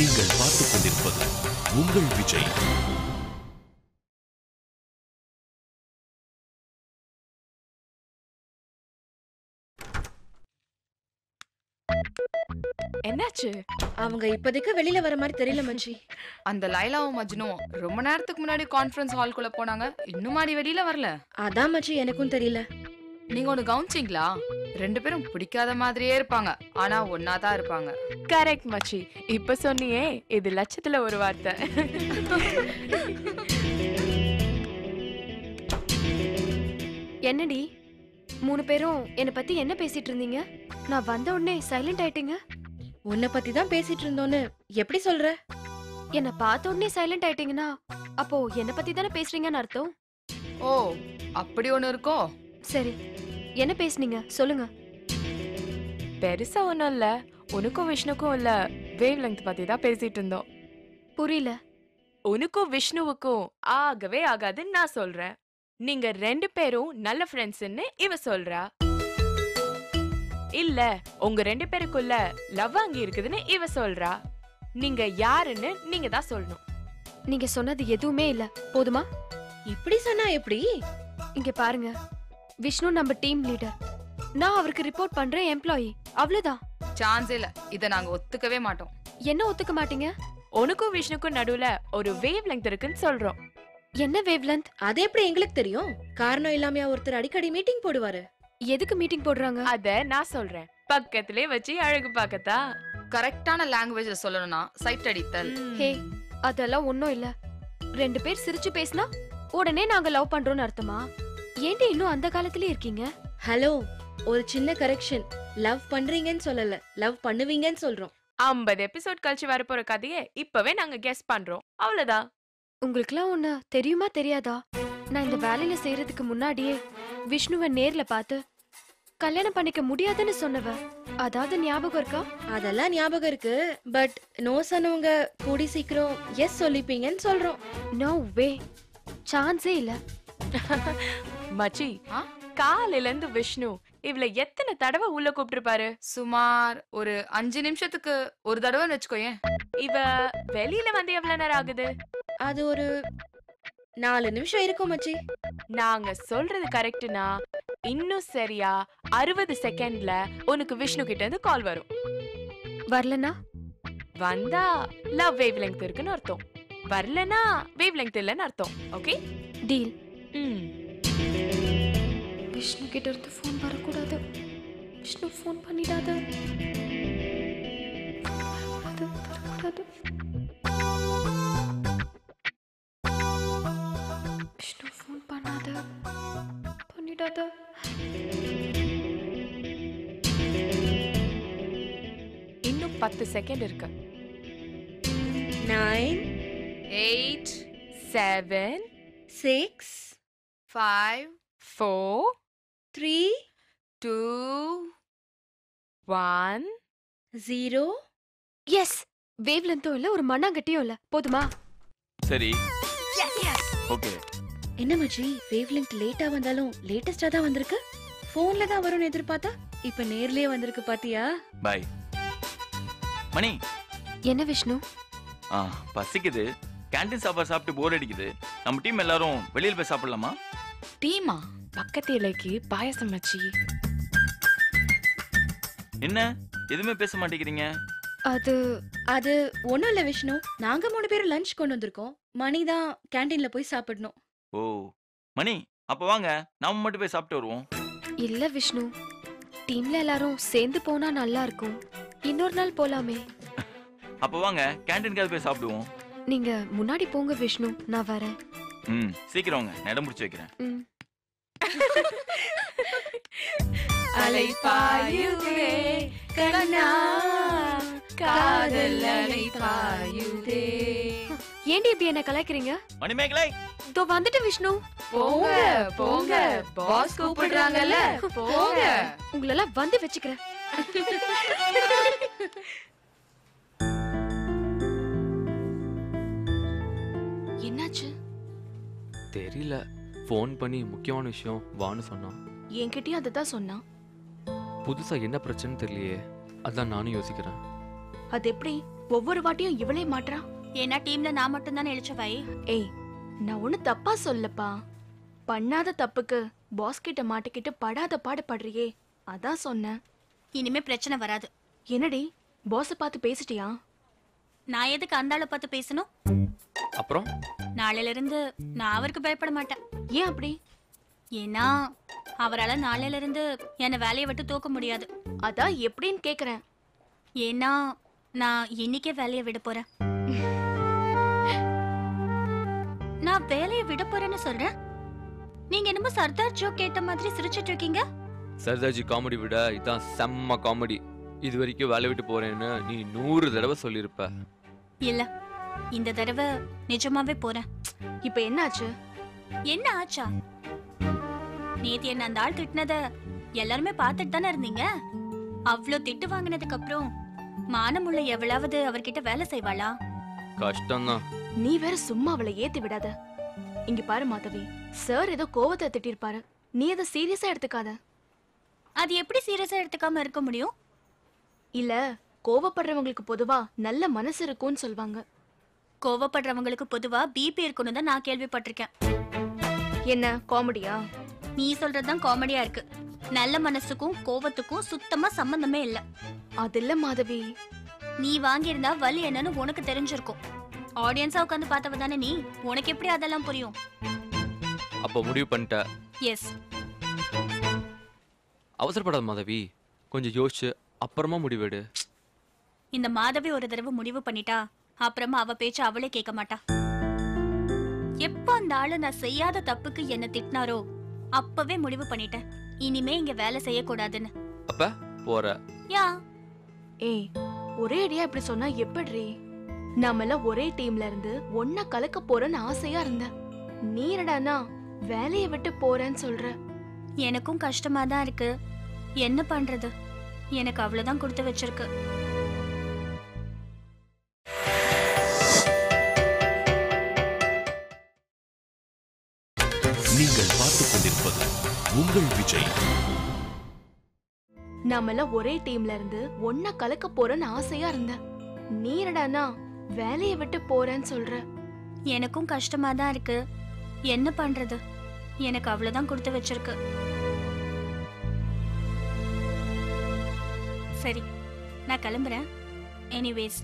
நீங்கள் பார்த்துக் கொண்டிருப்பது உங்கள் விஜய். என்னாச்சு? அவங்க இப்போதைக்கு வெளியில வர மாதிரி தெரியல மச்சி. அந்த லைலாவும் மஜ்னுவும் ரொம்ப நேரத்துக்கு முன்னாடி கான்ஃபரன்ஸ் ஹால்குள்ள போனாங்க, இன்னும் மாடி வெளியில வரல. அதான் மச்சி எனக்கும் தெரியல. நீங்க ஒண்ணு கவனிச்சீங்களா? ரெண்டு பேரும் பிடிக்காத மாதிரியே இருப்பாங்க, ஆனா ஒன்னாதான் இருப்பாங்க. கரெக்ட் மச்சி, இப்ப சொன்னியே, இது லட்சத்துல ஒரு வார்த்தை. என்னடி 3 பேரும் என்ன பத்தி என்ன பேசிட்டு இருந்தீங்க? நான் வந்த உடனே சைலண்ட் ஆயிட்டீங்க. உன்னை பத்தி தான் பேசிட்டு இருந்தோன்னு எப்படி சொல்ற? என்ன பார்த்த உடனே சைலண்ட் ஆயிட்டீங்கன்னா அப்போ என்ன பத்தி தானே பேசுறீங்கன்னு அர்த்தம். ஓ, அப்படி ஒண்ணு இருக்கோ? சரி, என்ன பேசுனீங்க சொல்லுங்க. பெருசா ஒண்ணும் இல்ல, உனக்கும் விஷ்ணுக்கும் இல்ல வேவ் லெங்த் பத்தி தான் பேசிட்டு இருந்தோம். புரியல. உனக்கும் விஷ்ணுவுக்கும் ஆகவே ஆகாதுன்னு நான் சொல்றேன். நீங்க 2 பேரும் நல்ல ஃப்ரெண்ட்ஸ்னு இவ சொல்றா. இல்ல, உங்க 2 பேருக்குள்ள லவ் அங்க இருக்குதுன்னு இவ சொல்றா. நீங்க யாருன்னு நீங்க தான் சொல்லணும். நீங்க சொன்னது எதுவுமே இல்ல, போதுமா? இப்படி சொன்னா எப்படி? இங்க பாருங்க, விஷ்ணு நம்ம டீம் லீடர், நான் அவருக்கு ரிப்போர்ட் பண்றேன் எம்ப்ளாயி, அவ்வளவுதான். சான்ஸே இல்ல, இத நாங்க ஒத்துக்கவே மாட்டோம். என்ன ஒத்துக்க மாட்டீங்க? உனக்கும் விஷ்ணுக்கும் நடுவுல ஒரு வேவ் லெங்த் இருக்குன்னு சொல்றோம். என்ன வேவ் லென்த்? அது எப்படி எங்களுக்கு தெரியும்? காரணம் இல்லாம ஒருத்தர் அடிக்கடி மீட்டிங் போடுவாரு. எதுக்கு மீட்டிங் போடுறாங்க? அத நான் சொல்றேன், பக்கத்திலே வச்சு அழகு பார்க்கத்தா. கரெக்டான லாங்குவேஜ்ல சொல்லணும்னா சைட் அடித்தல். ஹே, அதெல்லாம் ஒண்ணும் இல்ல. 2 பேர் சிரிச்சு பேசினா உடனே நாங்க லவ் பண்றோம்னு அர்த்தமா? ஏன்டி இன்னும் அந்த காலத்திலே இருக்கீங்க? ஹலோ, ஒரு சின்ன கரெக்ஷன். லவ் பண்றீங்கன்னு சொல்லல, லவ் பண்ணுவீங்கன்னு சொல்றோம். 50 எபிசோட் கழிச்சு வரப்போற கதையை இப்பவே நாங்க கெஸ் பண்றோம், அவ்வளவுதான். உங்களுக்குலாம் ஒண்ணு தெரியுமா தெரியாதா? நான் இந்த வேலையில செய்யறதுக்கு முன்னாடியே விஷ்ணுவை நேர்ல பார்த்து கல்யாணம் பண்ணிக்க முடியாதுன்னு சொன்னவ, அதாவது ஞாபகம் இருக்கா? அதெல்லாம் ஞாபகம் இருக்கு. பட் நோ சொன்னவங்க கூடி சீக்கிரம் எஸ் சொல்லிப்பீங்கன்னு சொல்றோம். நோ வே, சான்ஸே இல்ல. மச்சி, ஆ? காலையில இருந்து விஷ்ணு இவள எத்தனை தடவை உள்ள கூப்பிட்டுருப்பாரு? சுமார் ஒரு 5 நிமிஷத்துக்கு ஒரு தடவைன்னு வச்சுக்கோயேன். இவ வெளியில வந்து எவ்வளவு நேரம் ஆகுது? அது ஒரு 4 நிமிஷம் இருக்கும் மச்சி. நாங்க சொல்றது கரெக்ட்னா இன்னும் சரியா 60 செகண்ட்ல உனக்கு விஷ்ணு கிட்ட இருந்து கால் வரும். வரலனா? வந்தா லவ் வேவ் லெங்த் இருக்குன்னு அர்த்தம், வரலனா வேவ் லெங்த் இல்லன்னு அர்த்தம். Okay, deal. விஷ்ணு கிட்ட இருந்து ஃபோன் வரக்கூடாது. விஷ்ணு ஃபோன் பண்ணிடாத. வரக்கூடாது. விஷ்ணு ஃபோன் பண்ணாத. பண்ணிடாத. இன்னும் 10 செகண்ட் இருக்கு. 9 8 7 6 5 4 3 2 1 0. எஸ், வேவ் லென்த்தும் இல்ல, ஒரு மண்ணாங்கட்டியும் இல்ல, போதுமா? சரி, ஓகே. என்ன மச்சி, வேவ் லெங்த் லேட்டா வந்தாலும் லேட்டஸ்டா தான் வந்திருக்கு. போன்ல தான் வரும்னு எதிர்பார்த்தா இப்ப நேர்லயே வந்திருக்கு பாத்தியா? பை. மணி, என்ன விஷ்ணு? பசிக்குது. கேண்டீன் சாப்பாடு சாப்பிட்டு போர் அடிக்குது. நம்ம டீம் எல்லாரும் வெளியில போய் சாப்பிடலாமா? டீமா? பக்கத்து இலைக்கு பாயசம் மச்சி. என்ன எதுவுமே பேச மாட்டேங்கிறீங்க? அது அது ஒண்ணும் இல்ல விஷ்ணு, நாங்க 3 பேரும் லஞ்ச் கொண்டு வந்திருக்கோம். மணி தான் கேண்டீன்ல போய் சாப்பிடணும். ஓ மணி, அப்ப வாங்க நாம மட்டும் போய் சாப்பிட்டு வருவோம். இல்ல விஷ்ணு, டீம்ல எல்லாரும் சேர்ந்து போனா நல்லா இருக்கும். இன்னொரு நாள் போலாமே. அப்ப வாங்க கேண்டீனுக்காவது போய் சாப்பிடுவோம். நீங்க முன்னாடி போங்க விஷ்ணு, நான் வரேன். சீக்கிரம் வாங்க, நான் இடம் பிடிச்சு வைக்கிறேன். அலை பாயுதே கண்ணா, காதல் அலை பாயுதே. ஏண்டி இப்படி என்ன கலாய்க்கிறீங்க? மணிமேகலை, இதோ வந்துட்டு விஷ்ணு. போங்க போங்க, பாஸ் கூப்பிடுறாங்கல்ல, போங்க. உங்களெல்லாம் வந்து வச்சுக்கிறேன். என்னாச்சு தெரியல. ஃபோன் பண்ணி முக்கியமான விஷயம் வான்னு சொன்னான். என்கிட்டயும் அதுதான் சொன்னான். புதுசா என்ன பிரச்சனை தெரியலையே, அதான் நானும் யோசிக்கிறேன். அது எப்படி? ஒவ்வொரு வாட்டியும் இவளே மாட்றா? ஏன்னா டீம்ல நான் மட்டும் தானே இழிச்சவாய். ஏய், நான் ஒண்ணு தப்பா சொல்லப்பா. பண்ணாத தப்புக்கு பாஸ் கிட்ட மாட்டிக்கிட்டு படாத பாடுபடுறியே, அதான் சொன்னேன். இனிமே பிரச்சனை வராது. என்னடி பாஸ பார்த்து பேசிட்டியா? நான் எதுக்கு அந்த ஆளை பார்த்து பேசணும்? அப்புறம் நாளையில இருந்து நான் அவருக்கு பயப்பட மாட்டேன். ஏன் அப்படி? ஏன்னா அவரால நாளையில இருந்து என்னை வேலையை விட்டு தூக்க முடியாது. அதான் எப்படின்னு கேக்குறேன். ஏன்னா நான் இன்னைக்கே வேலையை விட போறேன். நான் வேலையை விட போறேன்னு சொல்றேன். நீங்க என்னமோ சர்தார் ஜோக் கேட்ட மாதிரி சிரிச்சிட்டு இருக்கீங்க. சர்தார்ஜி காமெடி விட இதான் செம்ம காமெடி. இது வரைக்கும் வேலை விட்டு போறேன்னு நீ 100 தடவை சொல்லியிருப்ப. இல்ல, இந்த தடவை நிஜமாவே போறேன். இப்ப என்னாச்சு? என்ன ஆச்சா? நேத்து என்ன அந்த ஆள் திட்டினத எல்லாருமே பார்த்துட்டு தானே இருந்தீங்க. அவ்ளோ திட்டு வாங்கினதுக்கு அப்புறம் மானமுள்ள எவ்வளவு அவர்கிட்ட வேலை செய்வாளா? கஷ்டம்தான். நீ வேற சும்மா அவளை ஏத்தி விடாத. இங்க பாரு மாதவி, சார் ஏதோ கோவத்தை திட்டிருப்பாரு, நீ அதை சீரியஸா எடுத்துக்காத. அது எப்படி சீரியஸா எடுத்துக்காம இருக்க முடியும்? இல்ல, கோவப்படுறவங்களுக்கு பொதுவா நல்ல மனசு இருக்கும்னு சொல்வாங்க. கோவப்படுறவங்களுக்கு பொதுவா பிபி இருக்குன்னு தான் நான் கேள்விப்பட்டிருக்கேன். என்ன காமெடியா? நீ சொல்றதுதான் காமெடியா இருக்கு. நல்ல மனசுக்கும் கோவத்துக்கும் சுத்தமா சம்பந்தமே இல்ல. அது இல்ல மாதவி, நீ வாங்கியிருந்தா வலி என்னன்னு உனக்கு தெரிஞ்சிருக்கும். ஆடியன்ஸா உட்காந்து பார்த்தவ தானே நீ, உனக்கு எப்படி அதெல்லாம் புரியும்? அப்போ முடிவு பண்ணிட்ட? எஸ். அவசரப்படாத மாதவி, கொஞ்சம் யோசிச்சு அப்புறமா முடிவெடு. இந்த மாதவி ஒரு தடவை முடிவு பண்ணிட்டா அப்புறமா அவ பேச்ச அவளே கேட்க மாட்டா. எப்ப அந்த ஆளு நான் செய்யாத தப்புக்கு என்ன திட்டினாரோ அப்பவே முடிவு பண்ணிட்டேன், இனிமே இங்க வேலை செய்யக்கூடாதுன்னு. அப்ப போற? யா. ஏய், ஒரே அடியா இப்படி சொன்னா எப்படி? நாமெல்லாம் ஒரே டீம்ல இருந்து ஒன்னா கலக்க போறேன்னு ஆசையா இருந்த நீ என்னடானா வேலையை விட்டு போறேன்னு சொல்ற. எனக்கும் கஷ்டமா தான் இருக்கு. என்ன பண்றது? எனக்கு அவ்வளவுதான் கொடுத்து வச்சிருக்கு. நீங்கள் பார்த்துக் கொண்டிருப்பது உங்கள் விஜய். நாமெல்லாம் ஒரே டீம்ல இருந்து ஒன்னா கலக்க போறேன்னு ஆசையா இருந்த நீ என்னடானா வேலையை விட்டு போறேன்னு சொல்ற. எனக்கும் கஷ்டமா தான் இருக்கு. என்ன பண்றது? எனக்கு அவ்வளவுதான் கொடுத்து வச்சிருக்கு. சரி, நான் கிளம்புறேன். எனிவேஸ்,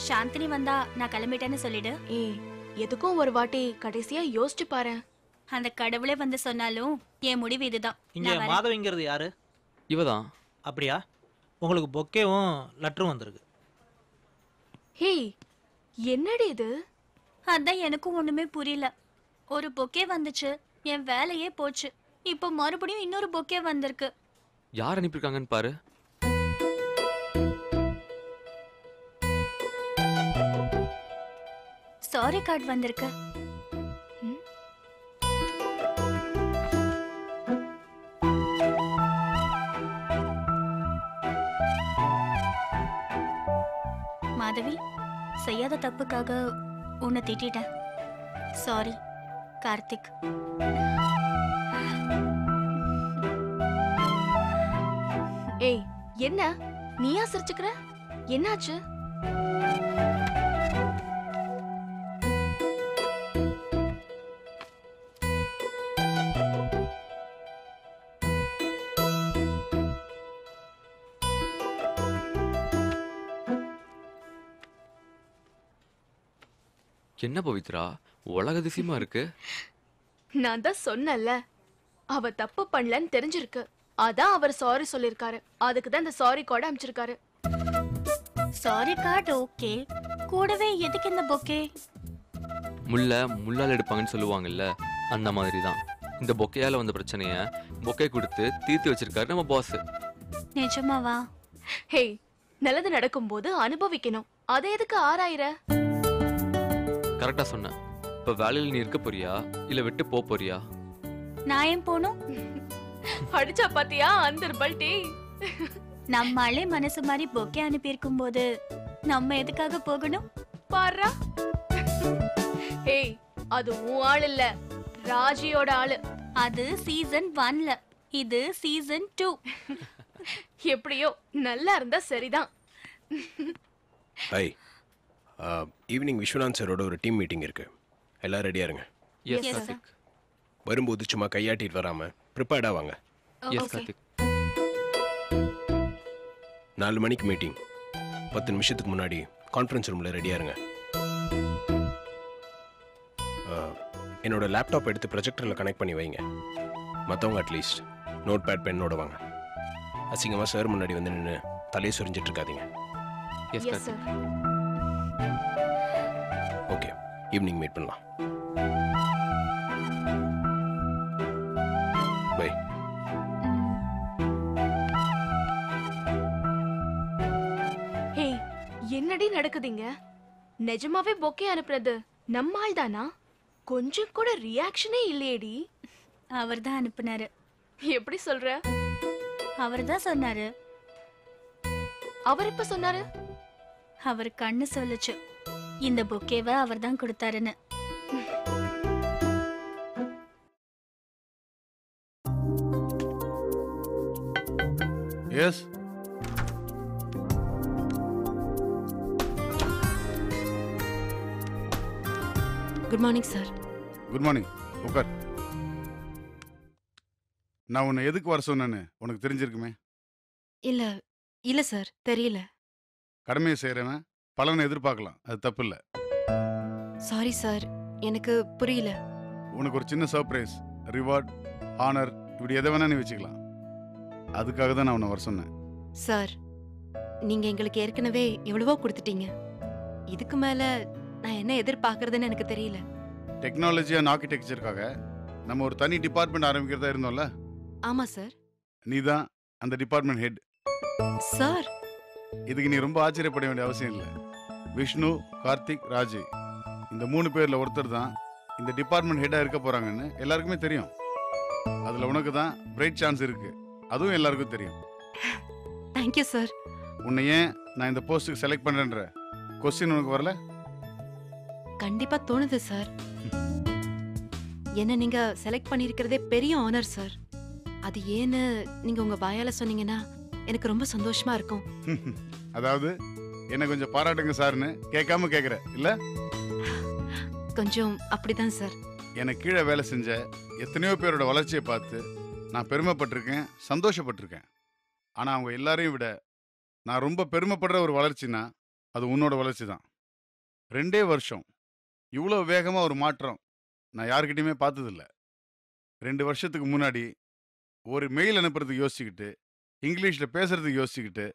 சாந்தினி வந்தா நான் கிளம்பிட்டேன்னு சொல்லிடு. ஏய், எதுக்கும் ஒரு வாட்டி கடைசியா யோசிச்சு பாரு. அந்த கடவுளே வந்து சொன்னாலும் என் முடிவு இதுதான். இங்க மாதவிங்கிறது யாரு? இவதான். அப்படியா? உங்களுக்கு பொக்கேவும் லெட்டரும் வந்திருக்கு. ஹேய், என்னடி இது? அதான் எனக்கும் ஒண்ணுமே புரியல. ஒரு பொக்கே வந்துச்சு, என் வேலையே போச்சு. இப்போ மறுபடியும் இன்னொரு பொக்கே வந்திருக்கு. யார் அனுப்பியிருக்காங்கன்னு பாரு. சாரி கார்டு வந்திருக்கு. மாதவி, செய்யாத தப்புக்காக உன்னை திட்டிட்டேன். சாரி கார்த்திக். ஏய், என்ன நீயா சிரிச்சுக்கிற? என்னாச்சு? என்ன பவித்ரா, உலக அதிசயமா இருக்கு. நான் தான் சொன்னல, அவ தப்பு பண்ணலன்னு தெரிஞ்சிருக்கு. அதான் அவர் சாரி சொல்லிருக்காரு. அதுக்கு தான் இந்த சாரி கார்டு அனுப்பிச்சிருக்காரு. சாரி கார்டு ஓகே, கூடவே எதுக்கு இந்த பொக்கே? முள்ளால் எடுப்பாங்கன்னு சொல்லுவாங்கல்ல, அந்த மாதிரி தான். இந்த பொக்கையால வந்த பிரச்சனைய பொக்கே கொடுத்து தீர்த்து வச்சிருக்காரு நம்ம பாஸ். நிஜமாவா? ஹே, நல்லது நடக்கும்போது அனுபவிக்கணும். அதை எதுக்கு ஆராயிர? கரெக்டா சொன்ன. இப்ப வேலையில நீ இருக்க போறியா இல்ல விட்டு போறியா? நான் ஏன் போனும்? அடிச்சா பாத்தியா அந்த பல்டி. நம்மளே மனசு மாதிரி பொக்கே அனுப்பி இருக்கும் போது நம்ம எதுக்காக போகணும்? பாருடா. ஏய், அது உன் ஆள் இல்ல, ராஜியோட ஆளு. அது சீசன் 1ல, இது சீசன் 2. எப்படியோ நல்லா இருந்தா சரிதான். ஹாய், ஈவினிங் விஸ்வநாத் சாரோட ஒரு டீம் மீட்டிங் இருக்கு. எல்லாம் ரெடியா இருங்க. எஸ் கார்த்திக். வரும்போது சும்மா கையாட்டிட்டு வராம ப்ரிப்பேர்டா வாங்க. எஸ் கார்த்திக். 4 மணிக்கு மீட்டிங். 10 நிமிஷத்துக்கு முன்னாடி கான்ஃபரன்ஸ் ரூம்ல ரெடியா இருங்க. என்னோட லேப்டாப் எடுத்து ப்ரொஜெக்டரில் கனெக்ட் பண்ணி வைங்க. மற்றவங்க அட்லீஸ்ட் நோட் பேட் பென்னோட வாங்க. அசிங்கமாக சார் முன்னாடி வந்து நின்று தலையை சொரிஞ்சிட்டு இருக்காதீங்க. Yes Karthik. Okay, evening meet பண்ணலாம். பை. ஹே, என்னடி நடக்குதுங்க? நிஜமாவே பொக்கே அனுப்புறது நம்ம ஆள் தானா? கொஞ்சம் கூட ரியாக்ஷனே இல்லையேடி. அவர் தான் அனுப்புனாரு. எப்படி சொல்ற? அவர் தான் சொன்னாரு. அவர் எப்ப சொன்னாரு? அவர் கண்ணு சொல்லுச்சு இந்த பொக்கேவை அவர் தான் கொடுத்தாருன்னு. Yes. Good morning sir. Good morning. உட்கார். நான் உன்னை எதுக்கு வர சொன்னேன்னு உனக்கு தெரிஞ்சிருக்குமே. இல்ல இல்ல சார், தெரியல. கடமையை செய்கிறவன் பலனை எதிர்பார்க்கலாம், அது தப்பு இல்லை. சாரி சார், எனக்கு புரியல. உனக்கு ஒரு சின்ன சர்ப்ரைஸ், ரிவார்ட், ஆனர், இப்படி எதை வேணா நீ வச்சுக்கலாம். அதுக்காக தான் நான் உன்னை வர சொன்னேன். சார், நீங்க எங்களுக்கு ஏற்கனவே எவ்வளவோ கொடுத்துட்டீங்க. இதுக்கு மேல நான் என்ன எதிர்பார்க்கறதுன்னு எனக்கு தெரியல. டெக்னாலஜி அண்ட் ஆர்கிடெக்சருக்காக நம்ம ஒரு தனி டிபார்ட்மெண்ட் ஆரம்பிக்கிறதா இருந்தோம்ல. ஆமா சார். நீ தான் அந்த டிபார்ட்மெண்ட் ஹெட். சார், இதுக்கு நீ ரொம்ப ஆச்சரியப்பட வேண்டிய அவசியம் இல்லை. விஷ்ணு, கார்த்திக், ராஜு இந்த 3 பேர்ல ஒருத்தர் தான் இந்த டிபார்ட்மெண்ட் ஹெட்டா இருக்க போறாங்கன்னு எல்லாருக்குமே தெரியும். அதுல உனக்கு தான் பிரைட் சான்ஸ் இருக்கு, அதுவும் எல்லாருக்கும் தெரியும். Thank you sir. உன்னை ஏன் நான் இந்த போஸ்ட்டுக்கு செலக்ட் பண்றேன்ற கொஸ்டின் உனக்கு வரல? கண்டிப்பா தோணுது சார். என்ன நீங்க செலக்ட் பண்ணிருக்கிறதே பெரிய ஆனர் சார். அது ஏன்னு நீங்க உங்க வாயால சொன்னீங்கன்னா எனக்கு ரொம்ப சந்தோஷமா இருக்கும். அதாவது என்ன கொஞ்சம் பாராட்டுங்க சார்னு கேட்காம கேட்குற இல்ல? கொஞ்சம் அப்படிதான் சார். எனக்கு கீழே வேலை செஞ்ச எத்தனையோ பேரோட வளர்ச்சியை பார்த்து நான் பெருமைப்பட்டிருக்கேன், சந்தோஷப்பட்டிருக்கேன். ஆனால் அவங்க எல்லாரையும் விட நான் ரொம்ப பெருமைப்படுற ஒரு வளர்ச்சினா அது உன்னோட வளர்ச்சி தான். 2 வருஷம் இவ்வளோ வேகமாக ஒரு மாற்றம் நான் யாருக்கிட்டையுமே பார்த்ததில்ல. 2 வருஷத்துக்கு முன்னாடி ஒரு மெயில் அனுப்புறதுக்கு யோசிச்சுக்கிட்டு, இங்கிலீஷில் பேசுறதுக்கு யோசிச்சுக்கிட்டு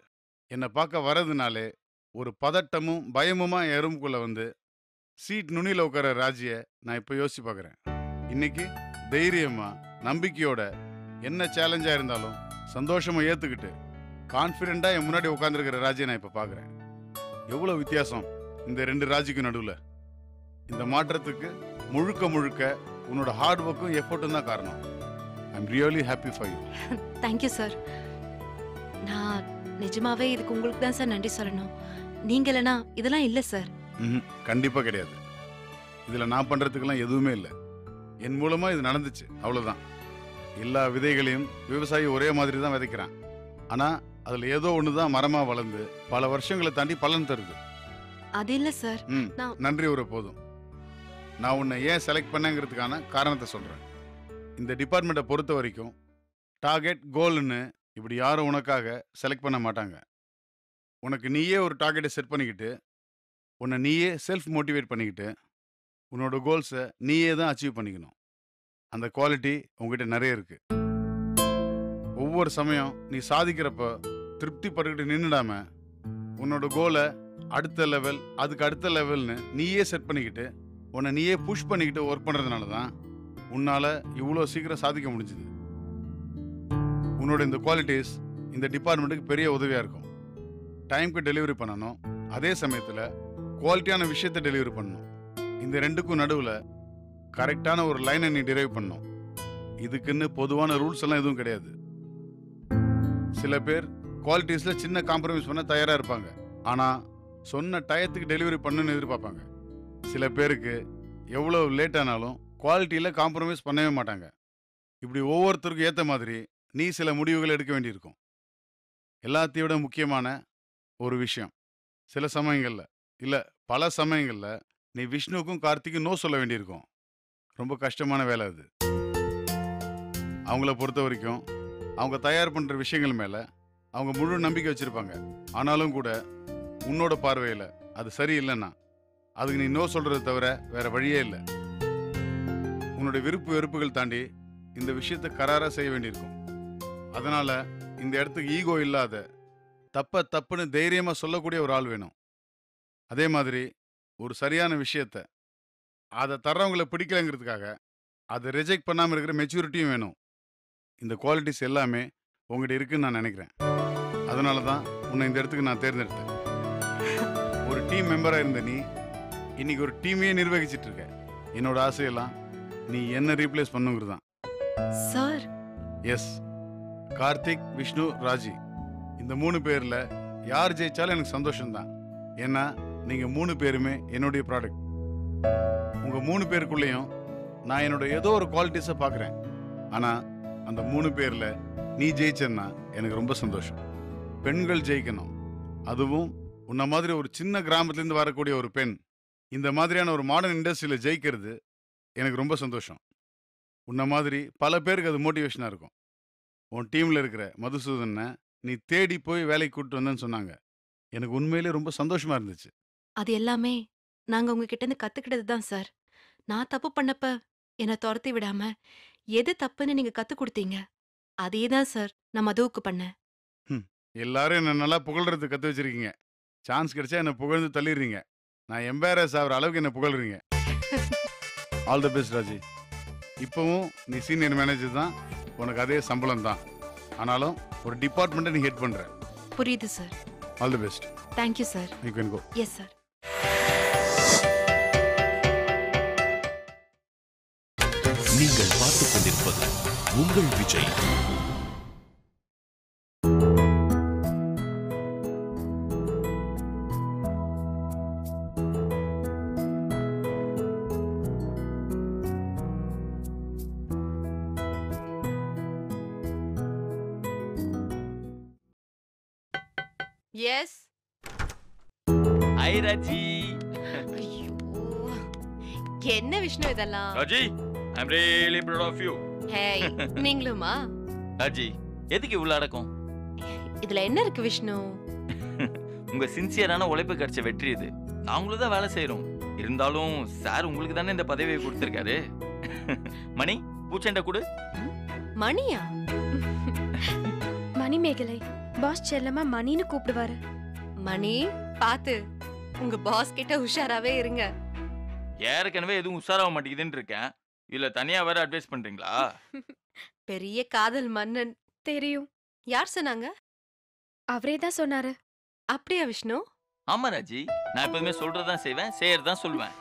என்னை பார்க்க வர்றதுனாலே ஒரு பதட்டமும் பயமுமா என் ரூமுக்குள்ளே வந்து சீட் நுனியில் உட்கார ராஜியை நான் இப்போ யோசிச்சு பார்க்குறேன். இன்னைக்கு தைரியமாக நம்பிக்கையோட என்ன சேலஞ்சாக இருந்தாலும் சந்தோஷமாக ஏற்றுக்கிட்டு கான்ஃபிடெண்ட்டாக என் முன்னாடி உட்காந்துருக்கிற ராஜியை நான் இப்போ பார்க்குறேன். எவ்வளோ வித்தியாசம் இந்த 2 ராஜிக்கு நடுவில். இந்த மாற்றத்துக்கு முழுக்க முழுக்க உன்னோட ஹார்ட் ஒர்க்கும் எஃபோர்ட்டும் தான் காரணம். I am really happy for you. Thank you sir. நான் நிஜமாவே இதுக்கு உங்களுக்கு தான் சார் நன்றி சொல்லணும். நீங்க இல்லைனா இதெல்லாம் இல்லை சார். கண்டிப்பாக கிடையாது. இதில் நான் பண்ணுறதுக்கெல்லாம் எதுவுமே இல்லை. என் மூலமாக இது நடந்துச்சு, அவ்வளோதான். எல்லா விதைகளையும் விவசாயி ஒரே மாதிரி தான் விதைக்கிறான். ஆனால் அதில் ஏதோ ஒன்று தான் மரமாக வளர்ந்து பல வருஷங்களை தாண்டி பலன் தருது. அது இல்லை சார். நன்றி ஒரு போதும். நான் உன்னை ஏன் செலக்ட் பண்ணேங்கிறதுக்கான காரணத்தை சொல்கிறேன். இந்த டிபார்ட்மெண்ட்டை பொறுத்த வரைக்கும் டார்கெட் கோல்னு இப்படி யாரும் உனக்காக செலக்ட் பண்ண மாட்டாங்க. உனக்கு நீயே ஒரு டார்கெட்டை செட் பண்ணிக்கிட்டு உன்னை நீயே செல்ஃப் மோட்டிவேட் பண்ணிக்கிட்டு உன்னோட கோல்ஸை நீயே தான் அச்சீவ் பண்ணிக்கணும். அந்த குவாலிட்டி உங்ககிட்ட நிறைய இருக்கு. ஒவ்வொரு சமயம் நீ சாதிக்கிறப்ப திருப்தி பட்டுக்கிட்டு நின்றுடாம உன்னோட கோலை அடுத்த லெவல், அதுக்கு அடுத்த லெவல்னு நீயே செட் பண்ணிக்கிட்டு உன்னை நீயே புஷ் பண்ணிக்கிட்டு ஒர்க் பண்ணுறதுனால தான் உன்னால் இவ்வளோ சீக்கிரம் சாதிக்க முடிஞ்சுது. உன்னோட இந்த குவாலிட்டிஸ் இந்த டிபார்ட்மெண்ட்டுக்கு பெரிய உதவியாக இருக்கும். டைமுக்கு டெலிவரி பண்ணணும், அதே சமயத்தில் குவாலிட்டியான விஷயத்தை டெலிவரி பண்ணணும். இந்த 2க்கும் நடுவில் கரெக்டான ஒரு லைனை நீ டிரைவ் பண்ணணும். இதுக்குன்னு பொதுவான ரூல்ஸ் எல்லாம் எதுவும் கிடையாது. சில பேர் குவாலிட்டிஸில் சின்ன காம்ப்ரமைஸ் பண்ண தயாராக இருப்பாங்க, ஆனால் சொன்ன டயத்துக்கு டெலிவரி பண்ணணும்னு எதிர்பார்ப்பாங்க. சில பேருக்கு எவ்வளோ லேட் ஆனாலும் குவாலிட்டியில் காம்ப்ரமைஸ் பண்ணவே மாட்டாங்க. இப்படி ஒவ்வொருத்தருக்கும் ஏற்ற மாதிரி நீ சில முடிவுகள் எடுக்க வேண்டியிருக்கும். எல்லாத்தையும் விட முக்கியமான ஒரு விஷயம், சில சமயங்களில் இல்லை பல சமயங்களில் நீ விஷ்ணுவுக்கும் கார்த்திக்கும் நோ சொல்ல வேண்டியிருக்கும். ரொம்ப கஷ்டமான வேலை அது. அவங்கள பொறுத்த வரைக்கும் அவங்க தயார் பண்ணுற விஷயங்கள் மேலே அவங்க முழு நம்பிக்கை வச்சுருப்பாங்க. ஆனாலும் கூட உன்னோட பார்வையில் அது சரியில்லைன்னா அதுக்கு நீ நோ சொல்கிறத தவிர வேற வழியே இல்லை. உன்னுடைய விருப்பு வெறுப்புகள் தாண்டி இந்த விஷயத்தை கராராக செய்ய வேண்டியிருக்கும். அதனால் இந்த இடத்துக்கு ஈகோ இல்லாத தப்புன்னு தைரியமாக சொல்லக்கூடிய ஒரு ஆள் வேணும். அதே மாதிரி ஒரு சரியான விஷயத்த அதை தர்றவங்களை பிடிக்கலைங்கிறதுக்காக அதை ரிஜெக்ட் பண்ணாமல் இருக்கிற மெச்சூரிட்டியும் வேணும். இந்த குவாலிட்டிஸ் எல்லாமே உங்கள்கிட்ட இருக்குன்னு நான் நினைக்கிறேன். அதனால தான் உன்னை இந்த இடத்துக்கு நான் தேர்ந்தெடுத்தேன். ஒரு டீம் மெம்பராக இருந்த நீ இன்னைக்கு ஒரு டீமையே நிர்வகிச்சிட்டு இருக்க. என்னோட ஆசையெல்லாம் நீ என்ன ரீப்ளேஸ் பண்ணுங்கிறது தான். சார். எஸ், கார்த்திக், விஷ்ணு, ராஜி இந்த 3 பேரில் யார் ஜெயிச்சாலும் எனக்கு சந்தோஷம்தான். ஏன்னா நீங்கள் 3 பேருமே என்னுடைய ப்ராடக்ட். உங்கள் 3 பேருக்குள்ளேயும் நான் என்னோட ஏதோ ஒரு குவாலிட்டிஸை பார்க்குறேன். ஆனால் அந்த 3 பேரில் நீ ஜெயிச்சேன்னா எனக்கு ரொம்ப சந்தோஷம். பெண்கள் ஜெயிக்கணும், அதுவும் உன்ன மாதிரி ஒரு சின்ன கிராமத்துலேருந்து வரக்கூடிய ஒரு பெண் இந்த மாதிரியான ஒரு மாடர்ன் இண்டஸ்ட்ரியில் ஜெயிக்கிறது எனக்கு ரொம்ப சந்தோஷம். உன்ன மாதிரி பல பேருக்கு அது மோட்டிவேஷனாக இருக்கும். உன் டீமில் இருக்கிற மதுசூதனை நீ தேடி போய் வேலைக்கு கூப்பிட்டு வந்தேன்னு சொன்னாங்க. எனக்கு உண்மையிலே ரொம்ப சந்தோஷமாக இருந்துச்சு. அது எல்லாமே நாங்கள் உங்ககிட்ட இருந்து கற்றுக்கிட்டது தான் சார். நான் தப்பு பண்ணப்ப என்னை துரத்தி விடாம எது தப்புன்னு நீங்கள் கற்றுக் கொடுத்தீங்க, அதே தான் சார் நான் மதுவுக்கு பண்ணேன். எல்லாரும் என்னை நல்லா புகழ்றதுக்கு கற்று வச்சிருக்கீங்க. சான்ஸ் கிடைச்சா என்னை புகழ்ந்து தள்ளிடுறீங்க. நான் எம்பாரஸ் ஆகிற அளவுக்கு என்னை புகழ்றீங்க. All the best Raji. இப்போவும் நீ சீனியர் மேனேஜர் தான், உனக்கு அதே சம்பளம் தான். ஆனாலும் ஒரு டிபார்ட்மெண்ட்டை நீ ஹெட் பண்ணுற. புரியுது sir. All the best. Thank you sir. You can go. Yes sir. நீங்கள் பார்த்துக் கொண்டிருப்பது உங்கள் விஜய். எஸ். ஹாய் ராஜி. ஐயோ, என்ன விஷ்ணு இதெல்லாம்? Raji, I am really proud of you. Hey, நீங்களுமா? ராஜி, எதுக்கு இவ்வளவு அடக்கம்? இதுல என்ன இருக்கு விஷ்ணு? உங்க சின்சியரான உழைப்பு கிடைச்ச வெற்றி இது. நாங்களும் தான் வேலை செய்யறோம். இருந்தாலும் சார் உங்களுக்கு தானே இந்த பதவியை கொடுத்திருக்காரு. மணி, பூச்செண்டை கொடு. மணியா? மணி மேகலை பாஸ் செல்லமா மணின்னு கூப்பிடுவாரு. மணி, பாத்து உங்க பாஸ் கிட்ட உஷாராவே இருங்க. ஏற்கனவே எதுவும் உஷாராக மாட்டேங்குதுன்னு இருக்கேன். இல்ல தனியா வேற அட்வைஸ் பண்றீங்களா? பெரிய காதல் மன்னன். தெரியும். யார் சொன்னாங்க? அவரே தான் சொன்னாரு. அப்படியா விஷ்ணு? ஆமா ராஜி, நான் எப்பவுமே சொல்றதான் செய்வேன், செய்யறதான் சொல்வேன்.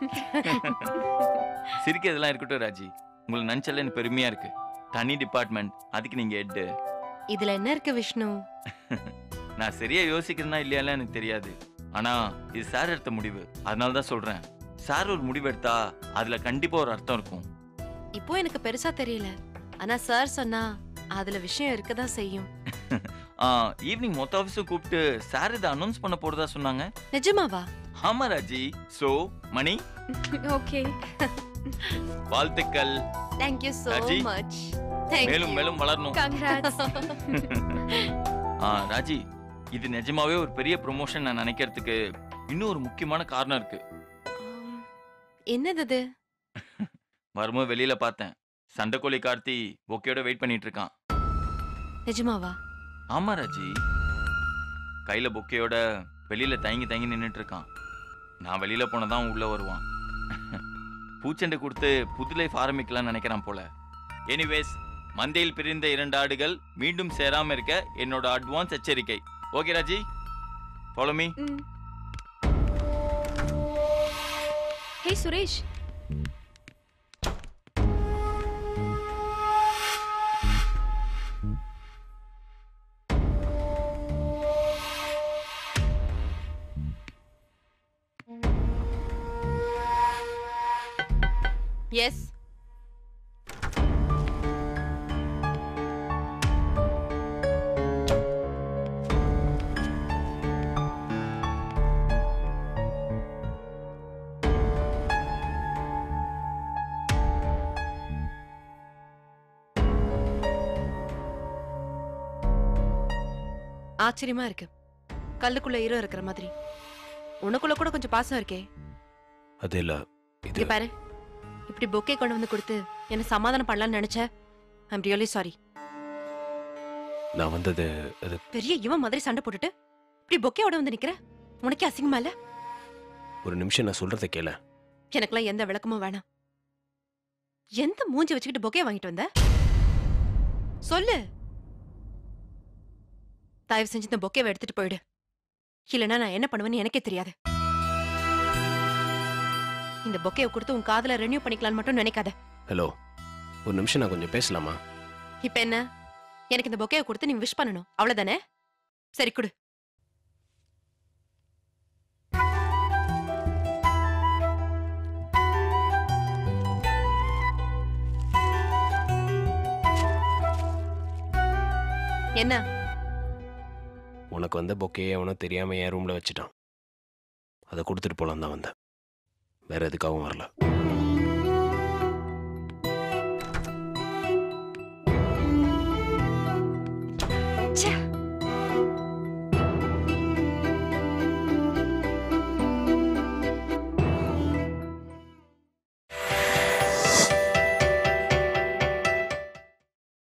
சிரிக்கிறதெல்லாம் இருக்கட்டும் ராஜி, உங்களை நினைச்சால எனக்கு பெருமையா இருக்கு. தனி டிபார்ட்மெண்ட், அதுக்கு நீங்க ஹெட். இதுல என்ன இருக்கு விஷ்ணு? நான் சரியா யோசிக்கிறேன்னா இல்லையால எனக்கு தெரியாது. ஆனா இது சார் எடுத்த முடிவு, அதனால தான் சொல்றேன். சார் ஒரு முடிவு எடுத்தா அதுல கண்டிப்பா ஒரு அர்த்தம் இருக்கும். இப்போ எனக்கு பெருசா தெரியல, ஆனா சார் சொன்னா அதுல விஷயம் இருக்கதான் செய்யும். ஈவினிங் மொத்த ஆஃபீஸும் கூப்பிட்டு சார் இதை அனௌன்ஸ் பண்ண போறதா சொன்னாங்க. நிஜமாவா? ஆமா ராஜி. சோ மணி, ஓகே, வாழ்த்துக்கள். Thank you so Raji, much. மேலும் மேலும் வளரணும். Congrats. ராஜி, இது நிஜமாவே ஒரு பெரிய ப்ரொமோஷன் நான் நினைக்கிறதுக்கு இன்னும் ஒரு முக்கியமான காரணம் இருக்கு. என்னது? வரும்போது வெளியில பார்த்தேன், சண்டைக்கோழி கார்த்தி பொக்கையோட வெயிட் பண்ணிட்டு இருக்கான். நிஜமாவா? ஆமா ராஜி, கையில பொக்கையோட வெளியில தயங்கி தயங்கி நின்னுட்டு இருக்கான். நான் வெளியில போனதான் உள்ள வருவான். பூச்செண்டை கொடுத்து புது லைஃப் ஆரம்பிக்கலாம்னு நினைக்கிறான் போல. எனிவேஸ், மந்தையில் பிரிந்த 2 ஆடுகள் மீண்டும் சேராம இருக்க என்னோட அட்வான்ஸ் எச்சரிக்கை. Okay Raji, follow me. Hey Suresh, yes. ஆச்சரியமா இருக்கு. கல்லுக்குள்ள ஈரம் இருக்கிற மாதிரி. உனக்குள்ள கூட கொஞ்சம் பாசம் இருக்கே. அது இல்ல இது இங்க பாரு, இப்படி பொக்கே கொண்டு வந்து கொடுத்து என்ன சமாதானம் பண்ணலாம்னு நினைச்ச. I'm really sorry. நான் வந்தது அது பெரிய இவன் மாதிரி சண்டை போட்டுட்டு இப்படி பொக்கையோட வந்து நிக்கிற. உனக்கே அசிங்கமா இல்ல? ஒரு நிமிஷம் நான் சொல்றதை கேள. எனக்கெல்லாம் எந்த விளக்கமும் வேணாம். எந்த மூஞ்சி வச்சுக்கிட்டு பொக்கே வாங்கிட்டு வந்த சொல்லு. தயவு செஞ்சு இந்த பொக்கேவை எடுத்துட்டு போயிடு. இல்லைன்னா நான் என்ன பண்ணுவேன்னு எனக்கே தெரியாது. இந்த பொக்கேவை கொடுத்து உன் காதல ரெனியூ பண்ணிக்கலாம்னு மட்டும் நினைக்காத. ஹலோ, ஒரு நிமிஷம் நான் கொஞ்சம் பேசலாமா? இப்ப என்ன, எனக்கு இந்த பொக்கேவை கொடுத்து நீ விஷ் பண்ணணும் அவ்வளவுதானே? சரி கொடு. என்ன? உனக்கு வந்த பொக்கையே அவனை தெரியாம என் ரூம்ல வச்சுட்டான். அதை கொடுத்துட்டு போலாம் தான் வந்தேன். வேற எதுக்காகவும் வரல.